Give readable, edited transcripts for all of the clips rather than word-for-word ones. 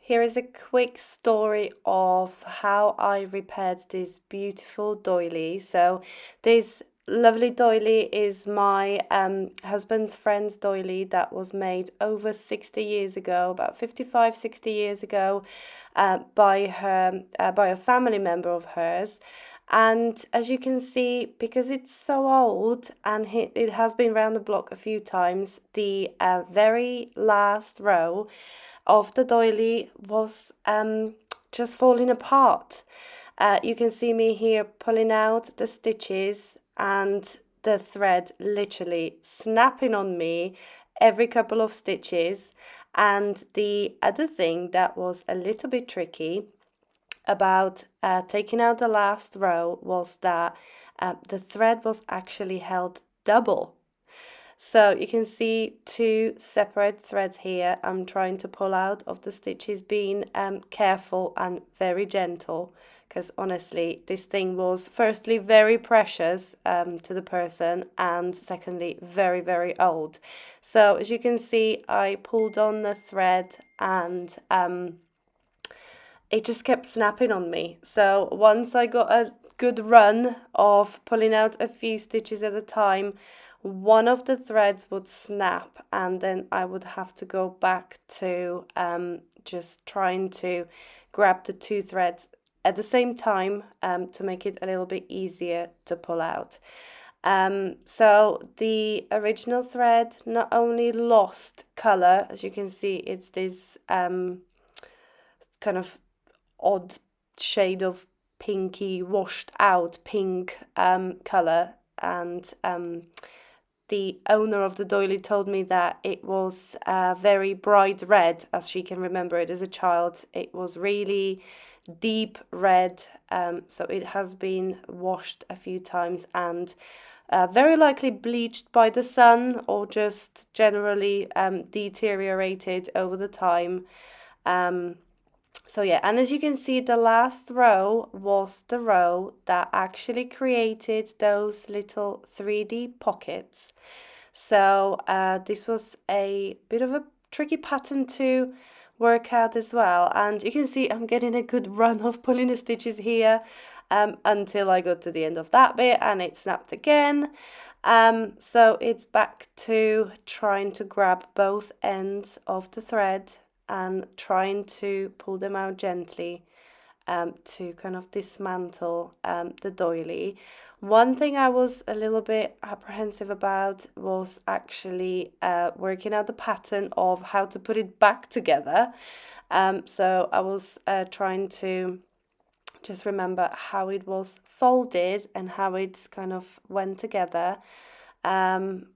Here is a quick story of how I repaired this beautiful doily. So this lovely doily is my husband's friend's doily that was made over 60 years ago, about 55, 60 years ago, by a family member of hers. And as you can see, because it's so old and it has been around the block a few times, the very last row of the doily was just falling apart. You can see me here pulling out the stitches and the thread literally snapping on me every couple of stitches. And the other thing that was a little bit tricky about taking out the last row was that the thread was actually held double. So you can see two separate threads here. I'm trying to pull out of the stitches, being careful and very gentle, because honestly this thing was firstly very precious to the person, and secondly very old. So as you can see, I pulled on the thread and it just kept snapping on me. So once I got a good run of pulling out a few stitches at a time, one of the threads would snap, and then I would have to go back to just trying to grab the two threads at the same time to make it a little bit easier to pull out. So the original thread not only lost color, as you can see, it's this kind of odd shade of pinky, washed out pink color, and the owner of the doily told me that it was very bright red, as she can remember it as a child. It was really deep red, so it has been washed a few times and very likely bleached by the sun, or just generally deteriorated over the time. So yeah, and as you can see, the last row was the row that actually created those little 3D pockets. So this was a bit of a tricky pattern to work out as well. And you can see I'm getting a good run of pulling the stitches here until I got to the end of that bit and it snapped again. So it's back to trying to grab both ends of the thread and trying to pull them out gently to kind of dismantle the doily. One thing I was a little bit apprehensive about was actually working out the pattern of how to put it back together. So I was trying to just remember how it was folded and how it kind of went together.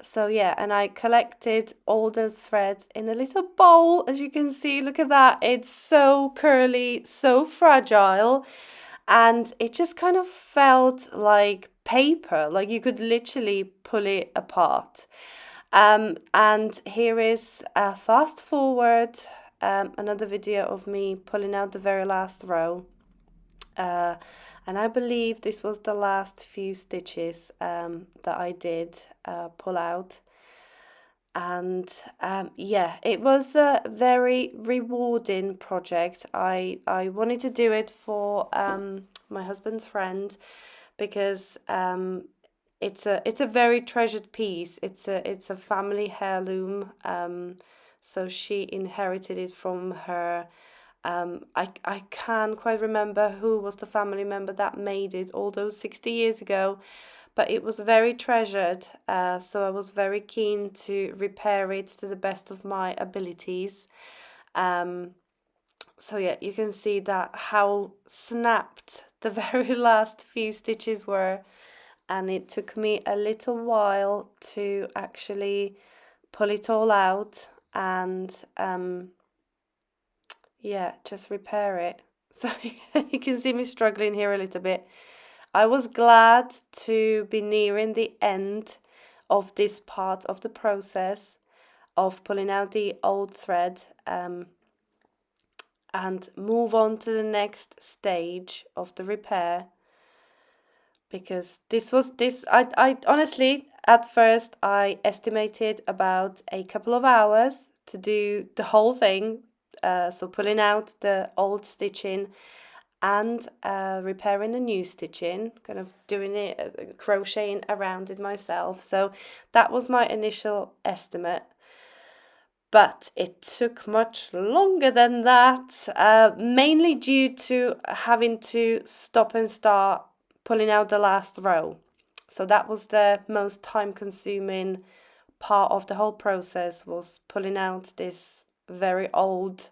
So yeah, and I collected all the threads in a little bowl, as you can see. Look at that, it's so curly, so fragile, and it just kind of felt like paper, like you could literally pull it apart. And here is a fast forward, another video of me pulling out the very last row. And I believe this was the last few stitches that I did pull out. And yeah, it was a very rewarding project. I wanted to do it for my husband's friend, because it's a very treasured piece. It's a family heirloom. So she inherited it from her. I can't quite remember who was the family member that made it all those 60 years ago, but it was very treasured, so I was very keen to repair it to the best of my abilities. So yeah, you can see that how snapped the very last few stitches were, and it took me a little while to actually pull it all out and yeah, just repair it. So you can see me struggling here a little bit. I was glad to be nearing the end of this part of the process of pulling out the old thread and move on to the next stage of the repair, because I honestly, at first I estimated about a couple of hours to do the whole thing, so pulling out the old stitching and repairing the new stitching, kind of doing it, crocheting around it myself. So that was my initial estimate, but it took much longer than that, mainly due to having to stop and start pulling out the last row. So that was the most time-consuming part of the whole process, was pulling out this very old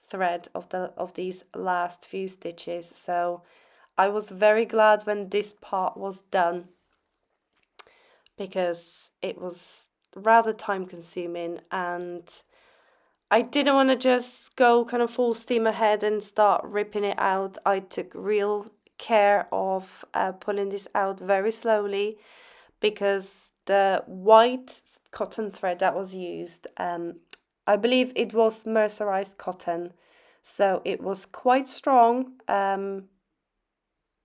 thread of these last few stitches. So I was very glad when this part was done, because it was rather time consuming, and I didn't want to just go kind of full steam ahead and start ripping it out. I took real care of pulling this out very slowly, because the white cotton thread that was used, I believe it was mercerized cotton, so it was quite strong.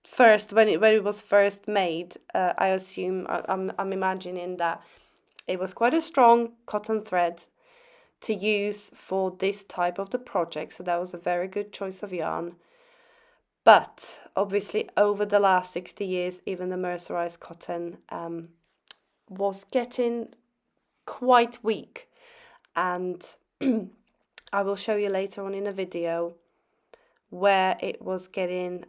First, when it was first made, I assume, I'm imagining that it was quite a strong cotton thread to use for this type of the project, so that was a very good choice of yarn. But obviously over the last 60 years, even the mercerized cotton was getting quite weak, and I will show you later on in a video where it was getting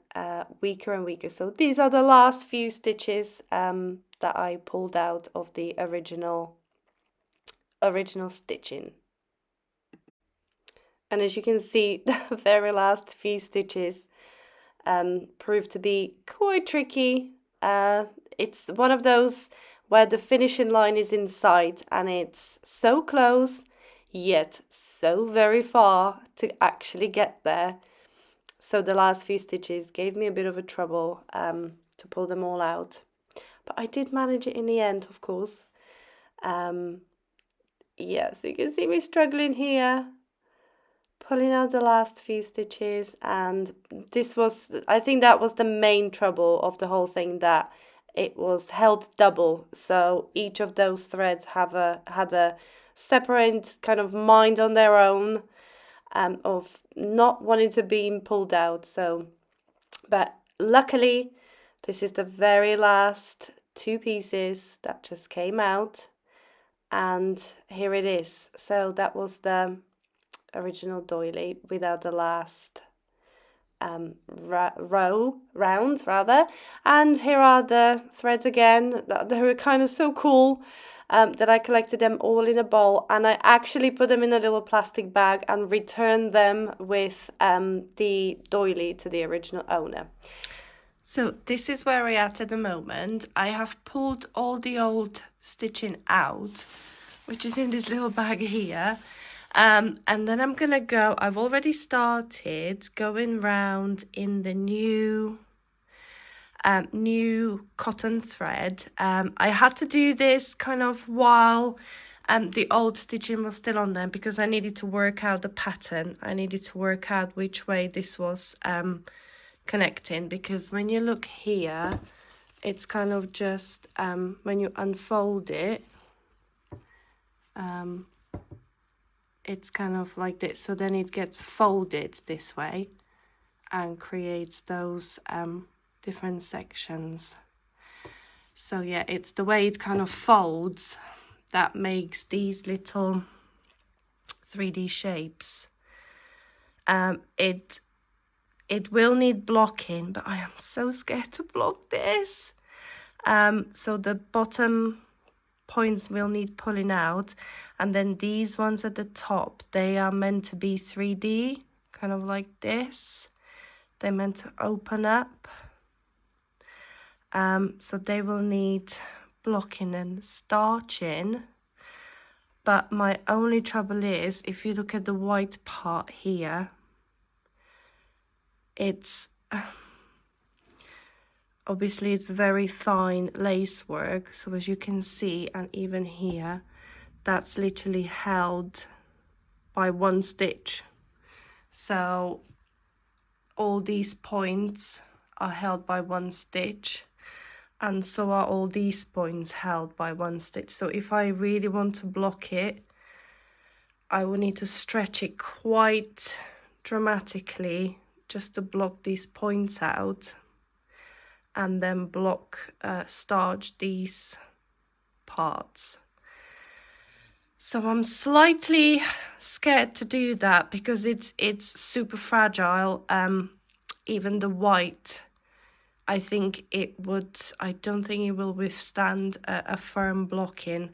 weaker and weaker. So these are the last few stitches that I pulled out of the original stitching. And as you can see, the very last few stitches proved to be quite tricky. It's one of those where the finishing line is in sight and it's so close, yet so very far to actually get there. So the last few stitches gave me a bit of a trouble to pull them all out. But I did manage it in the end, of course. Yeah, so you can see me struggling here, pulling out the last few stitches, and this was, I think that was the main trouble of the whole thing, that it was held double. So each of those threads had a separate kind of mind on their own, of not wanting to be pulled out. So, but luckily, this is the very last two pieces that just came out, and here it is. So that was the original doily without the last rounds rather. And here are the threads again. They were kind of so cool that I collected them all in a bowl, and I actually put them in a little plastic bag and returned them with the doily to the original owner. So this is where we're at the moment. I have pulled all the old stitching out, which is in this little bag here. And then I'm gonna go, I've already started going round in the new cotton thread. I had to do this kind of while the old stitching was still on them, because I needed to work out the pattern. I needed to work out which way this was connecting, because when you look here, it's kind of just when you unfold it, it's kind of like this, so then it gets folded this way and creates those different sections. So yeah, it's the way it kind of folds that makes these little 3D shapes. It will need blocking, but I am so scared to block this. So the bottom points will need pulling out, and then these ones at the top, they are meant to be 3D, kind of like this. They're meant to open up. So they will need blocking and starching. But my only trouble is, if you look at the white part here, it's obviously it's very fine lace work. So as you can see, and even here, that's literally held by one stitch. So all these points are held by one stitch, and so are all these points held by one stitch. So if I really want to block it, I will need to stretch it quite dramatically just to block these points out, and then starch these parts. So I'm slightly scared to do that because it's super fragile. Even the white, I don't think it will withstand a firm blocking.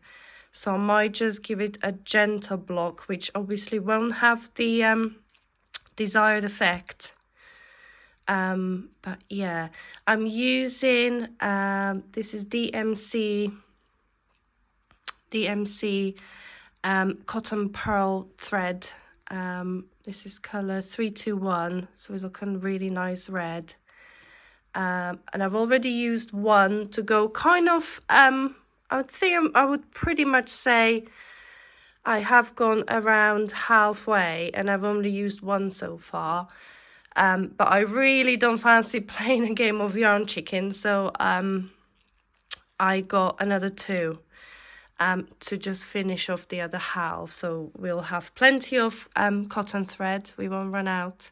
So I might just give it a gentle block, which obviously won't have the desired effect. But yeah, I'm using this is DMC cotton pearl thread. This is color 321, so it's a kind of really nice red. And I've already used one to go kind of I would pretty much say I have gone around halfway, and I've only used one so far. But I really don't fancy playing a game of yarn chicken, so I got another two to just finish off the other half. So we'll have plenty of cotton thread, we won't run out.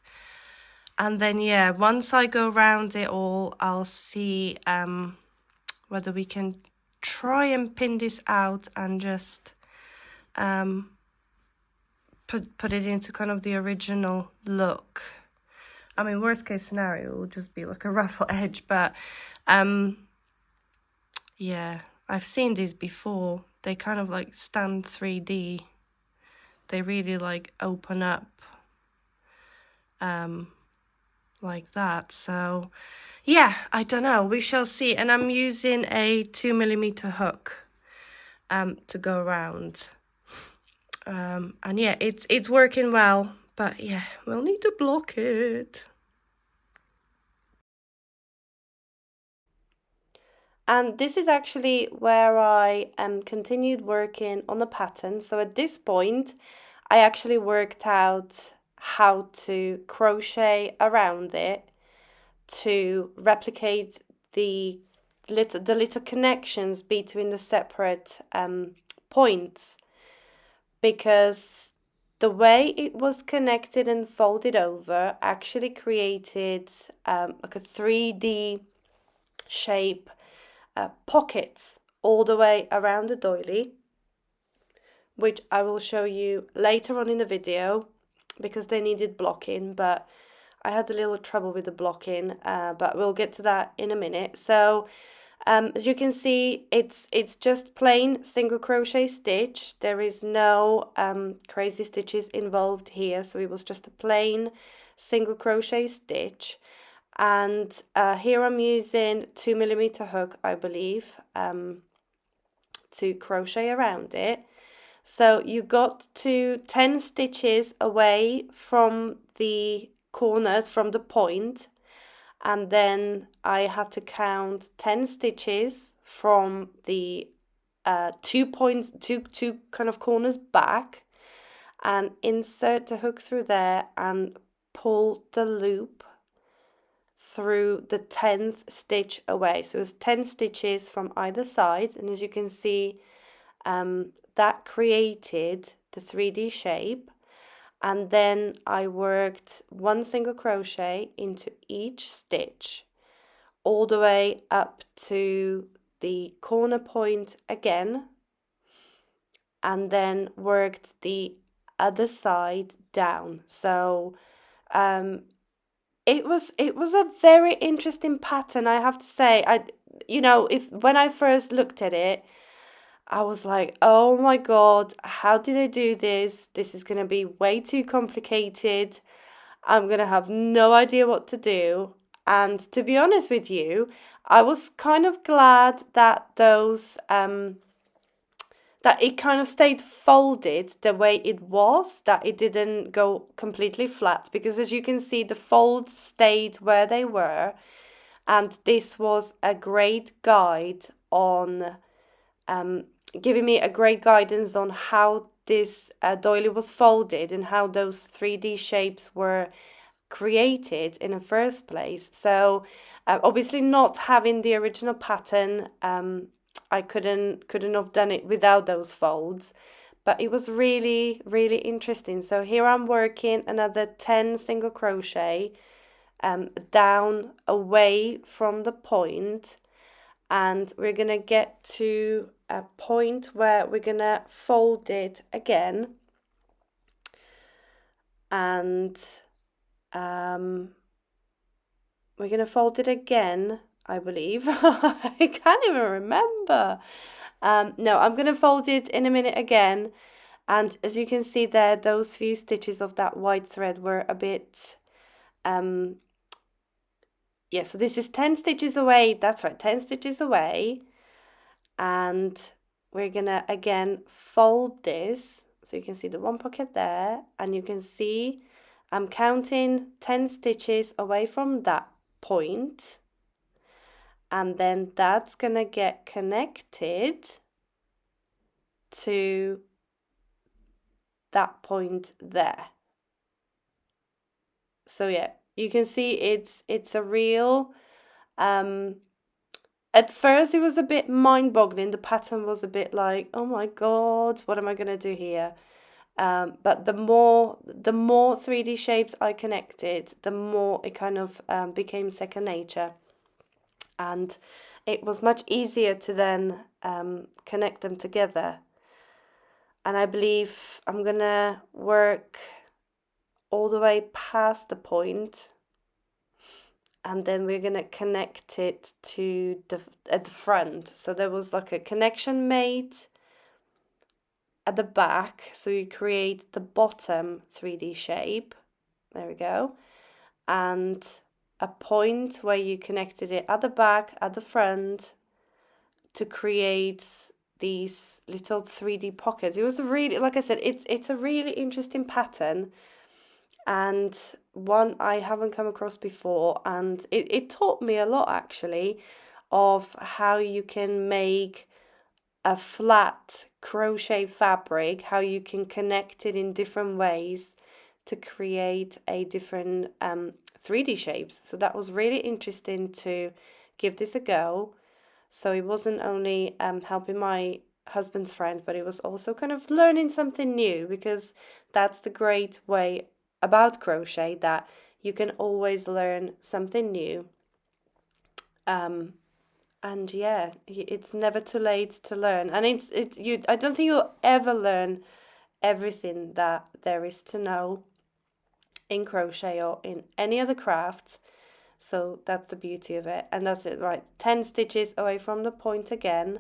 And then yeah, once I go around it all, I'll see whether we can try and pin this out and just put it into kind of the original look. I mean, worst case scenario, it will just be like a ruffle edge, but yeah, I've seen these before. They kind of like stand 3D. They really like open up like that. So yeah, I don't know, we shall see. And I'm using a 2mm hook to go around. And yeah, it's working well, but yeah, we'll need to block it. And this is actually where I continued working on the pattern. So at this point, I actually worked out how to crochet around it to replicate the little connections between the separate points, because the way it was connected and folded over actually created like a 3D shape pockets all the way around the doily, which I will show you later on in the video because they needed blocking, but I had a little trouble with the blocking, but we'll get to that in a minute. So as you can see, it's just plain single crochet stitch. There is no crazy stitches involved here, so it was just a plain single crochet stitch. And here I'm using 2mm hook, I believe, to crochet around it. So you got to 10 stitches away from the corners, from the point, and then I had to count 10 stitches from the two kind of corners back, and insert the hook through there and pull the loop through the 10th stitch away. So it's 10 stitches from either side, and as you can see, that created the 3D shape. And then I worked one single crochet into each stitch all the way up to the corner point again, and then worked the other side down. So it was a very interesting pattern, I have to say. When I first looked at it, I was like, oh my God, how did they do this? This is going to be way too complicated. I'm going to have no idea what to do. And to be honest with you, I was kind of glad that that it kind of stayed folded the way it was, that it didn't go completely flat, because as you can see, the folds stayed where they were. And this was a great guide on giving me a great guidance on how this doily was folded and how those 3D shapes were created in the first place. So obviously, not having the original pattern, I couldn't have done it without those folds. but it was really, really interesting. So here I'm working another 10 single crochet down away from the point, and we're gonna get to a point where we're gonna fold it again, and we're gonna fold it again, I believe. I can't even remember. No, I'm gonna fold it in a minute again, and as you can see there, those few stitches of that white thread were a bit yeah, so this is 10 stitches away. That's right, 10 stitches away. And we're gonna again fold this. So you can see the one pocket there, and you can see I'm counting 10 stitches away from that point. And then that's gonna get connected to that point there. So yeah, you can see it's a real at first it was a bit mind-boggling. The pattern was a bit like, oh my god, what am I gonna do here? But the more 3D shapes I connected, the more it kind of became second nature, and it was much easier to then connect them together. And I believe I'm gonna work all the way past the point, and then we're gonna connect it to at the front. So there was like a connection made at the back, so you create the bottom 3D shape. There we go. And a point where you connected it at the back, at the front, to create these little 3D pockets. It was a really, like I said, it's a really interesting pattern, and one I haven't come across before, and it taught me a lot actually of how you can make a flat crochet fabric, how you can connect it in different ways to create a different 3D shapes. So that was really interesting to give this a go. So it wasn't only helping my husband's friend, but it was also kind of learning something new, because that's the great way about crochet, that you can always learn something new. And yeah, it's never too late to learn, and I don't think you'll ever learn everything that there is to know in crochet or in any other craft. So that's the beauty of it. And that's it, right? 10 stitches away from the point again,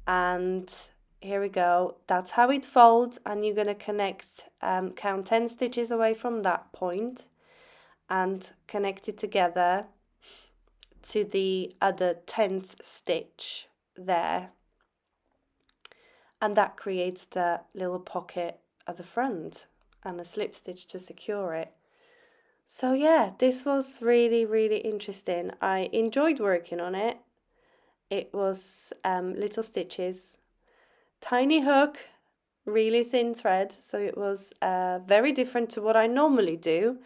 and here we go. That's how it folds, and you're going to connect, count 10 stitches away from that point and connect it together to the other 10th stitch there, and that creates the little pocket at the front and a slip stitch to secure it. So yeah, this was really, really interesting. I enjoyed working on it. It was little stitches, tiny hook, really thin thread, so it was very different to what I normally do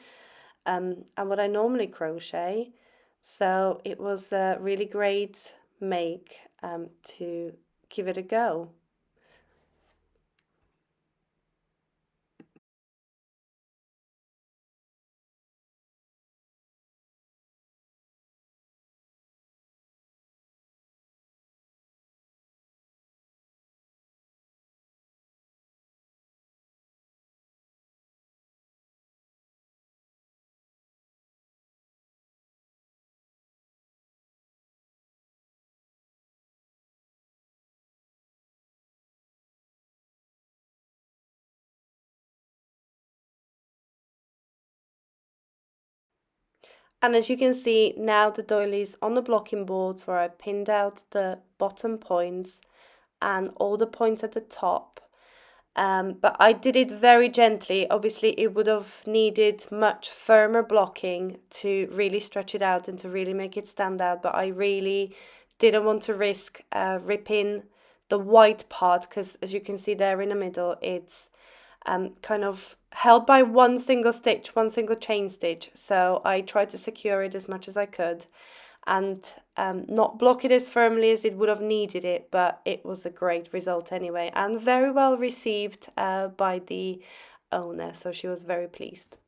and what I normally crochet. So it was a really great make to give it a go. And as you can see now, the doilies on the blocking boards where I pinned out the bottom points and all the points at the top. But I did it very gently. Obviously, it would have needed much firmer blocking to really stretch it out and to really make it stand out. But I really didn't want to risk ripping the white part, because as you can see there in the middle, it's kind of held by one single stitch, one single chain stitch. So I tried to secure it as much as I could. and not block it as firmly as it would have needed it, but it was a great result anyway, and very well received by the owner, so she was very pleased.